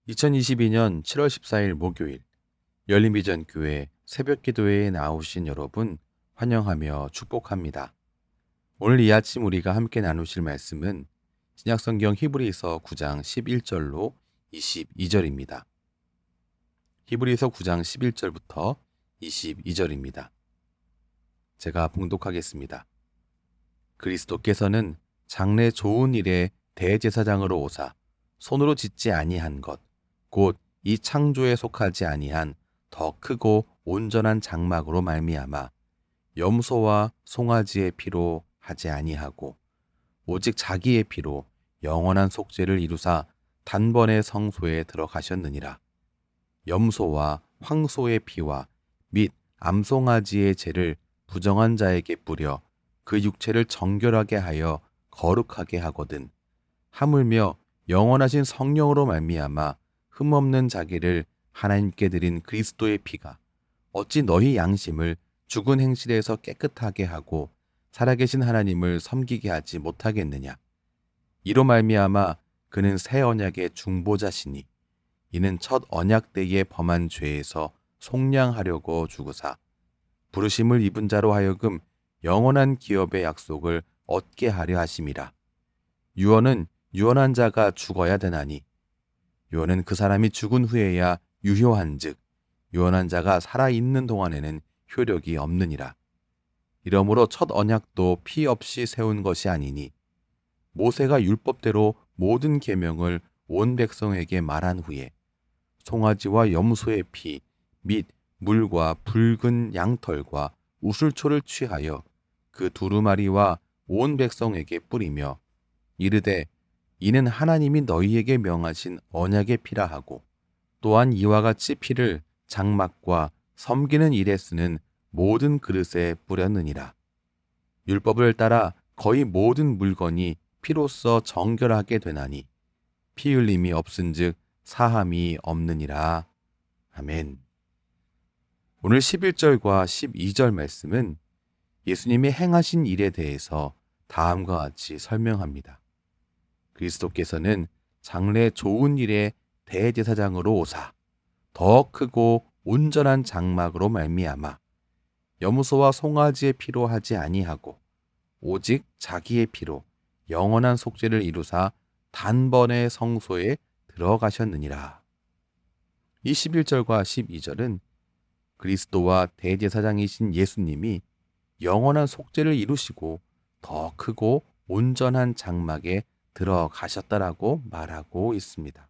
2022년 7월 14일 목요일 열린비전교회 새벽기도회에 나오신 여러분 환영하며 축복합니다. 오늘 이 아침 우리가 함께 나누실 말씀은 신약성경 히브리서 9장 11절로 22절입니다. 히브리서 9장 11절부터 22절입니다. 제가 봉독하겠습니다. 그리스도께서는 장래 좋은 일에 대제사장으로 오사 손으로 짓지 아니한 것 곧 이 창조에 속하지 아니한 더 크고 온전한 장막으로 말미암아 염소와 송아지의 피로 하지 아니하고 오직 자기의 피로 영원한 속죄를 이루사 단번에 성소에 들어가셨느니라. 염소와 황소의 피와 및 암송아지의 죄를 부정한 자에게 뿌려 그 육체를 정결하게 하여 거룩하게 하거든 하물며 영원하신 성령으로 말미암아 흠없는 자기를 하나님께 드린 그리스도의 피가 어찌 너희 양심을 죽은 행실에서 깨끗하게 하고 살아계신 하나님을 섬기게 하지 못하겠느냐. 이로 말미암아 그는 새 언약의 중보자시니 이는 첫 언약 때에 범한 죄에서 속량하려고 죽으사 부르심을 입은 자로 하여금 영원한 기업의 약속을 얻게 하려 하심이라. 유언은 유언한 자가 죽어야 되나니 유언은 그 사람이 죽은 후에야 유효한즉 유언한 자가 살아있는 동안에는 효력이 없느니라. 이러므로 첫 언약도 피 없이 세운 것이 아니니 모세가 율법대로 모든 계명을 온 백성에게 말한 후에 송아지와 염소의 피 및 물과 붉은 양털과 우슬초를 취하여 그 두루마리와 온 백성에게 뿌리며 이르되 이는 하나님이 너희에게 명하신 언약의 피라 하고 또한 이와 같이 피를 장막과 섬기는 일에 쓰는 모든 그릇에 뿌렸느니라. 율법을 따라 거의 모든 물건이 피로써 정결하게 되나니 피 흘림이 없은즉 사함이 없느니라. 아멘. 오늘 11절과 12절 말씀은 예수님이 행하신 일에 대해서 다음과 같이 설명합니다. 그리스도께서는 장래 좋은 일에 대제사장으로 오사 더 크고 온전한 장막으로 말미암아 염소와 송아지의 피로 하지 아니하고 오직 자기의 피로 영원한 속죄를 이루사 단번에 성소에 들어가셨느니라. 이 11절과 12절은 그리스도와 대제사장이신 예수님이 영원한 속죄를 이루시고 더 크고 온전한 장막에 들어가셨다라고 말하고 있습니다.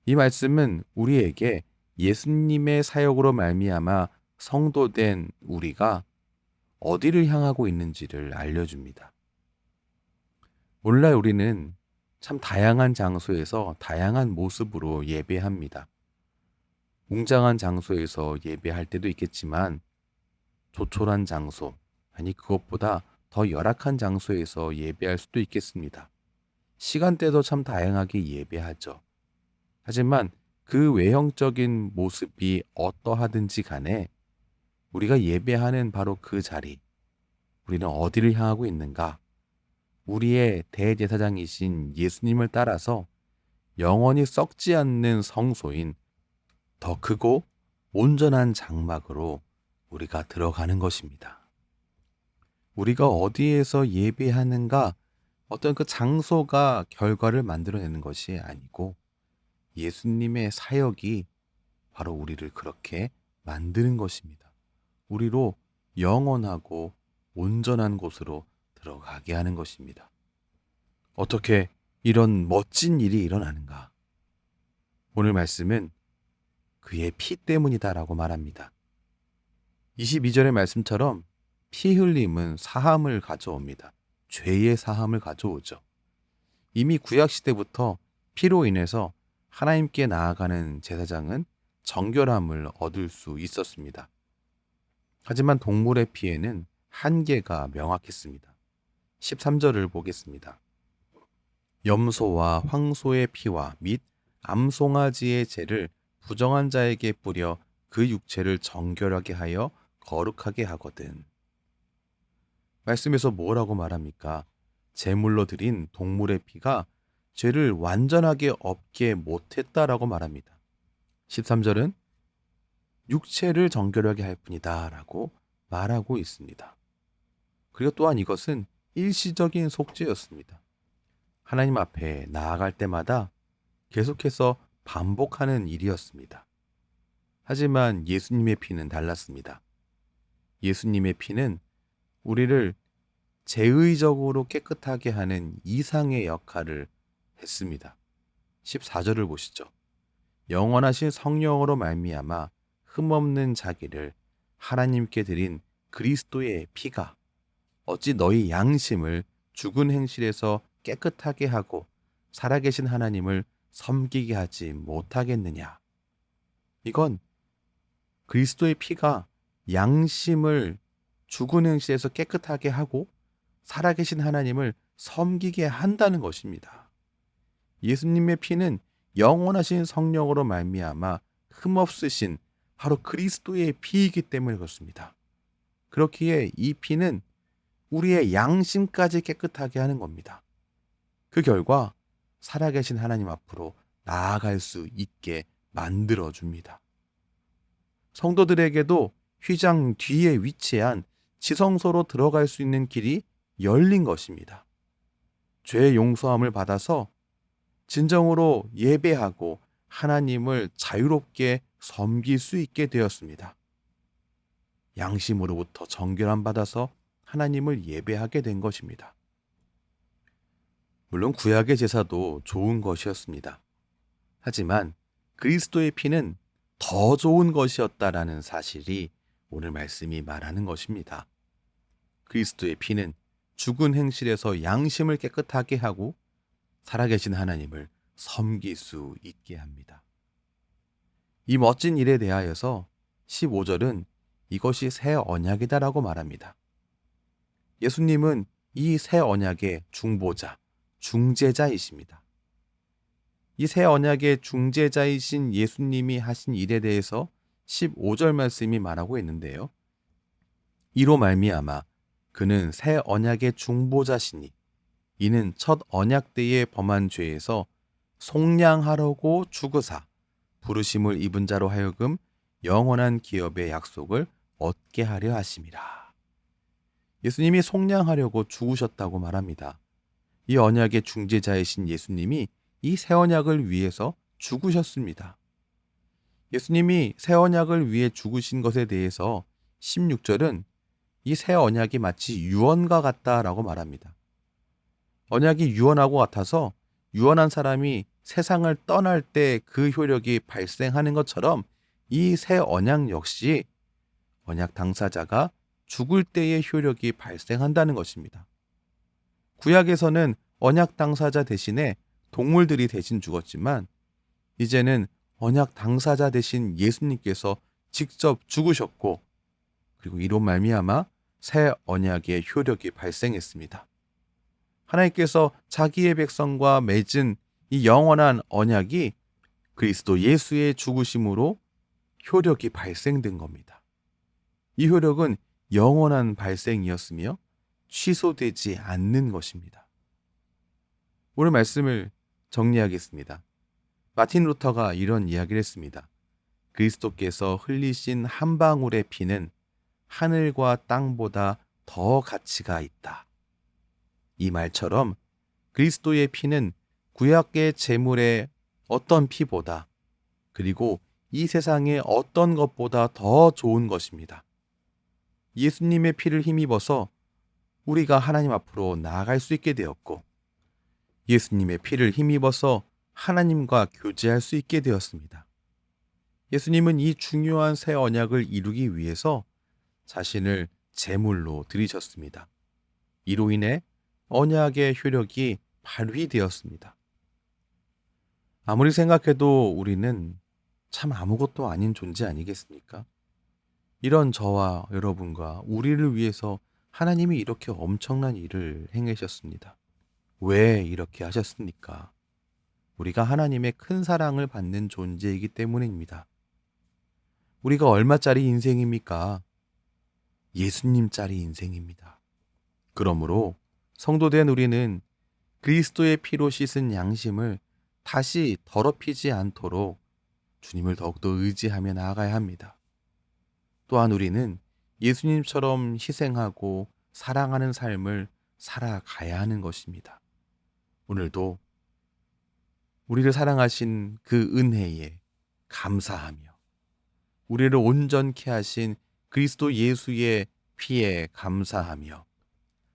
이 말씀은 우리에게 예수님의 사역으로 말미암아 성도된 우리가 어디를 향하고 있는지를 알려줍니다. 오늘날 우리는 참 다양한 장소에서 다양한 모습으로 예배합니다. 웅장한 장소에서 예배할 때도 있겠지만 조촐한 장소, 아니 그것보다 더 열악한 장소에서 예배할 수도 있겠습니다. 시간대도 참 다양하게 예배하죠. 하지만 그 외형적인 모습이 어떠하든지 간에 우리가 예배하는 바로 그 자리, 우리는 어디를 향하고 있는가? 우리의 대제사장이신 예수님을 따라서 영원히 썩지 않는 성소인 더 크고 온전한 장막으로 우리가 들어가는 것입니다. 우리가 어디에서 예배하는가, 어떤 그 장소가 결과를 만들어내는 것이 아니고 예수님의 사역이 바로 우리를 그렇게 만드는 것입니다. 우리로 영원하고 온전한 곳으로 들어가게 하는 것입니다. 어떻게 이런 멋진 일이 일어나는가? 오늘 말씀은 그의 피 때문이다라고 말합니다. 22절의 말씀처럼 피 흘림은 사함을 가져옵니다. 죄의 사함을 가져오죠. 이미 구약시대부터 피로 인해서 하나님께 나아가는 제사장은 정결함을 얻을 수 있었습니다. 하지만 동물의 피에는 한계가 명확했습니다. 13절을 보겠습니다. 염소와 황소의 피와 및 암송아지의 죄를 부정한 자에게 뿌려 그 육체를 정결하게 하여 거룩하게 하거든. 말씀에서 뭐라고 말합니까? 제물로 드린 동물의 피가 죄를 완전하게 없게 못했다라고 말합니다. 13절은 육체를 정결하게 할 뿐이다 라고 말하고 있습니다. 그리고 또한 이것은 일시적인 속죄였습니다. 하나님 앞에 나아갈 때마다 계속해서 반복하는 일이었습니다. 하지만 예수님의 피는 달랐습니다. 예수님의 피는 우리를 제의적으로 깨끗하게 하는 이상의 역할을 했습니다. 14절을 보시죠. 영원하신 성령으로 말미암아 흠없는 자기를 하나님께 드린 그리스도의 피가 어찌 너희 양심을 죽은 행실에서 깨끗하게 하고 살아계신 하나님을 섬기게 하지 못하겠느냐. 이건 그리스도의 피가 양심을 죽은 행실에서 깨끗하게 하고 살아계신 하나님을 섬기게 한다는 것입니다. 예수님의 피는 영원하신 성령으로 말미암아 흠없으신 바로 그리스도의 피이기 때문에 그렇습니다. 그렇기에 이 피는 우리의 양심까지 깨끗하게 하는 겁니다. 그 결과 살아계신 하나님 앞으로 나아갈 수 있게 만들어줍니다. 성도들에게도 휘장 뒤에 위치한 지성소로 들어갈 수 있는 길이 열린 것입니다. 죄의 용서함을 받아서 진정으로 예배하고 하나님을 자유롭게 섬길 수 있게 되었습니다. 양심으로부터 정결함 받아서 하나님을 예배하게 된 것입니다. 물론 구약의 제사도 좋은 것이었습니다. 하지만 그리스도의 피는 더 좋은 것이었다라는 사실이 오늘 말씀이 말하는 것입니다. 그리스도의 피는 죽은 행실에서 양심을 깨끗하게 하고 살아계신 하나님을 섬길 수 있게 합니다. 이 멋진 일에 대하여서 15절은 이것이 새 언약이다라고 말합니다. 예수님은 이 새 언약의 중보자, 중재자이십니다. 이 새 언약의 중재자이신 예수님이 하신 일에 대해서 15절 말씀이 말하고 있는데요. 이로 말미암아 그는 새 언약의 중보자시니 이는 첫 언약 때에 범한 죄에서 속량하려고 죽으사 부르심을 입은 자로 하여금 영원한 기업의 약속을 얻게 하려 하심이라. 예수님이 속량하려고 죽으셨다고 말합니다. 이 언약의 중재자이신 예수님이 이 새 언약을 위해서 죽으셨습니다. 예수님이 새 언약을 위해 죽으신 것에 대해서 16절은 이 새 언약이 마치 유언과 같다라고 말합니다. 언약이 유언하고 같아서 유언한 사람이 세상을 떠날 때 그 효력이 발생하는 것처럼 이 새 언약 역시 언약 당사자가 죽을 때의 효력이 발생한다는 것입니다. 구약에서는 언약 당사자 대신에 동물들이 대신 죽었지만 이제는 언약 당사자 대신 예수님께서 직접 죽으셨고 그리고 이로 말미암아 새 언약의 효력이 발생했습니다. 하나님께서 자기의 백성과 맺은 이 영원한 언약이 그리스도 예수의 죽으심으로 효력이 발생된 겁니다. 이 효력은 영원한 발생이었으며 취소되지 않는 것입니다. 오늘 말씀을 정리하겠습니다. 마틴 루터가 이런 이야기를 했습니다. 그리스도께서 흘리신 한 방울의 피는 하늘과 땅보다 더 가치가 있다. 이 말처럼 그리스도의 피는 구약의 제물의 어떤 피보다 그리고 이 세상의 어떤 것보다 더 좋은 것입니다. 예수님의 피를 힘입어서 우리가 하나님 앞으로 나아갈 수 있게 되었고 예수님의 피를 힘입어서 하나님과 교제할 수 있게 되었습니다. 예수님은 이 중요한 새 언약을 이루기 위해서 자신을 제물로 드리셨습니다. 이로 인해 언약의 효력이 발휘되었습니다. 아무리 생각해도 우리는 참 아무것도 아닌 존재 아니겠습니까? 이런 저와 여러분과 우리를 위해서 하나님이 이렇게 엄청난 일을 행하셨습니다. 왜 이렇게 하셨습니까? 우리가 하나님의 큰 사랑을 받는 존재이기 때문입니다. 우리가 얼마짜리 인생입니까? 예수님짜리 인생입니다. 그러므로 성도된 우리는 그리스도의 피로 씻은 양심을 다시 더럽히지 않도록 주님을 더욱더 의지하며 나아가야 합니다. 또한 우리는 예수님처럼 희생하고 사랑하는 삶을 살아가야 하는 것입니다. 오늘도 우리를 사랑하신 그 은혜에 감사하며 우리를 온전케 하신 그리스도 예수의 피에 감사하며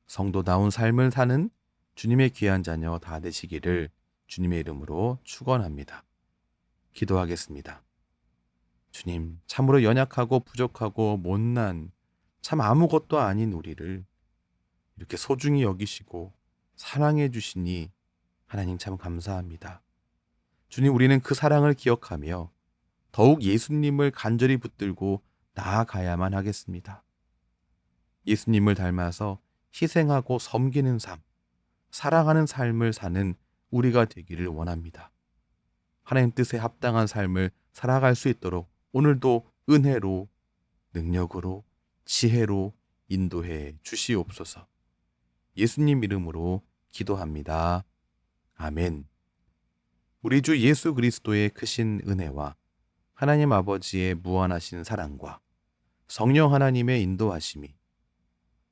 성도다운 삶을 사는 주님의 귀한 자녀 다 되시기를 주님의 이름으로 축원합니다. 기도하겠습니다. 주님, 참으로 연약하고 부족하고 못난 참 아무것도 아닌 우리를 이렇게 소중히 여기시고 사랑해 주시니 하나님 참 감사합니다. 주님, 우리는 그 사랑을 기억하며 더욱 예수님을 간절히 붙들고 나아가야만 하겠습니다. 예수님을 닮아서 희생하고 섬기는 삶, 사랑하는 삶을 사는 우리가 되기를 원합니다. 하나님 뜻에 합당한 삶을 살아갈 수 있도록 오늘도 은혜로, 능력으로, 지혜로 인도해 주시옵소서. 예수님 이름으로 기도합니다. 아멘. 우리 주 예수 그리스도의 크신 은혜와 하나님 아버지의 무한하신 사랑과 성령 하나님의 인도하심이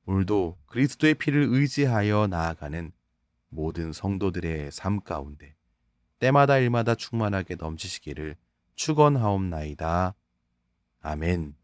오늘도 그리스도의 피를 의지하여 나아가는 모든 성도들의 삶 가운데 때마다 일마다 충만하게 넘치시기를 축원하옵나이다. 아멘.